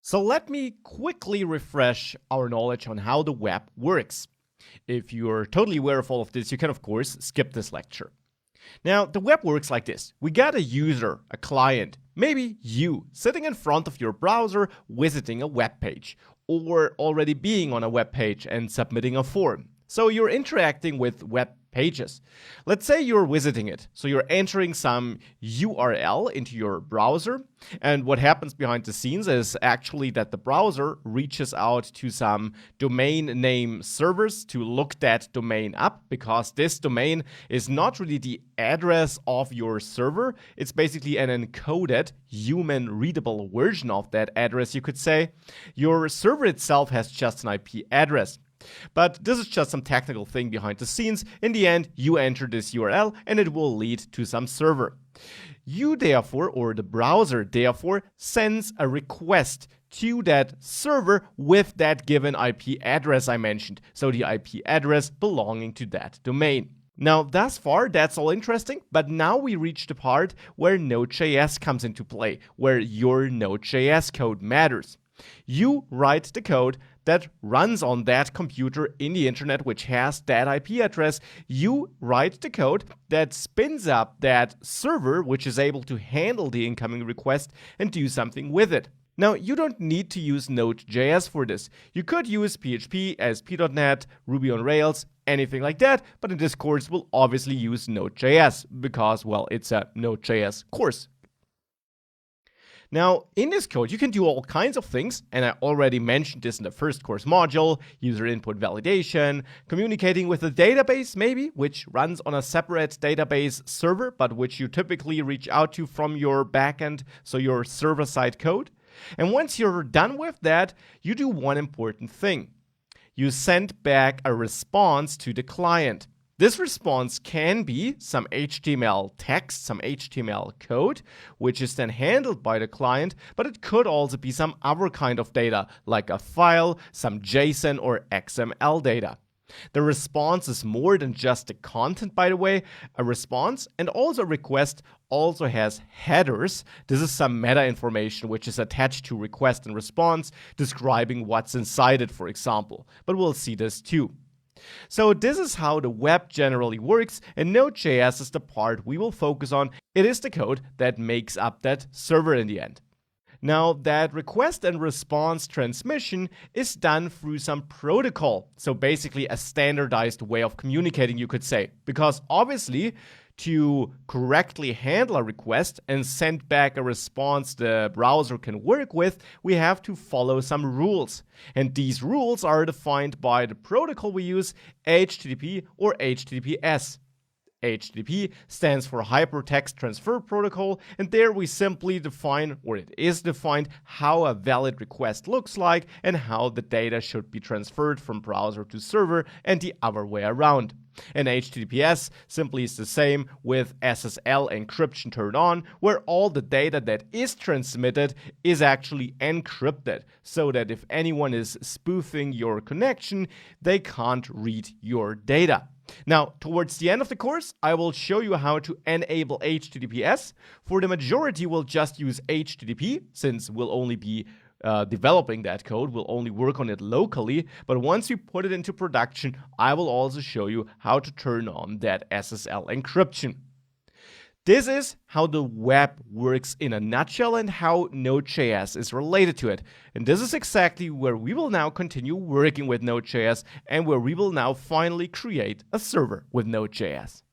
So let me quickly refresh our knowledge on how the web works. If you're totally aware of all of this, you can of course skip this lecture. Now, the web works like this. We got a user, a client, maybe you, sitting in front of your browser visiting a web page, or already being on a web page and submitting a form. So you're interacting with web pages. Let's say you're visiting it. So you're entering some URL into your browser. And what happens behind the scenes is actually that the browser reaches out to some domain name servers to look that domain up, because this domain is not really the address of your server. It's basically an encoded human readable version of that address, you could say. Your server itself has just an IP address. But this is just some technical thing behind the scenes. In the end, you enter this URL and it will lead to some server. You therefore, or the browser therefore, sends a request to that server with that given IP address I mentioned. So the IP address belonging to that domain. Now, thus far, that's all interesting, but now we reach the part where Node.js comes into play, where your Node.js code matters. You write the code that runs on that computer in the internet which has that IP address. You write the code that spins up that server which is able to handle the incoming request and do something with it. Now, you don't need to use Node.js for this. You could use PHP, ASP.NET, Ruby on Rails, anything like that, but in this course we'll obviously use Node.js because, well, it's a Node.js course. Now, in this code, you can do all kinds of things, and I already mentioned this in the first course module: user input validation, communicating with a database maybe, which runs on a separate database server, but which you typically reach out to from your backend, so your server-side code. And once you're done with that, you do one important thing. You send back a response to the client. This response can be some HTML text, some HTML code, which is then handled by the client, but it could also be some other kind of data, like a file, some JSON or XML data. The response is more than just the content, by the way. A response and also a request also has headers. This is some meta information which is attached to request and response, describing what's inside it, for example. But we'll see this too. So this is how the web generally works, and Node.js is the part we will focus on. It is the code that makes up that server in the end. Now, that request and response transmission is done through some protocol. So basically a standardized way of communicating, you could say, because obviously to correctly handle a request and send back a response the browser can work with, we have to follow some rules. And these rules are defined by the protocol we use, HTTP or HTTPS. HTTP stands for Hypertext Transfer Protocol, and there we simply define, or it is defined, how a valid request looks like and how the data should be transferred from browser to server and the other way around. And HTTPS simply is the same, with SSL encryption turned on, where all the data that is transmitted is actually encrypted, so that if anyone is spoofing your connection, they can't read your data. Now, towards the end of the course, I will show you how to enable HTTPS. For the majority, we'll just use HTTP, since we'll only be developing that code. We'll only work on it locally. But once you put it into production, I will also show you how to turn on that SSL encryption. This is how the web works in a nutshell and how Node.js is related to it. And this is exactly where we will now continue working with Node.js and where we will now finally create a server with Node.js.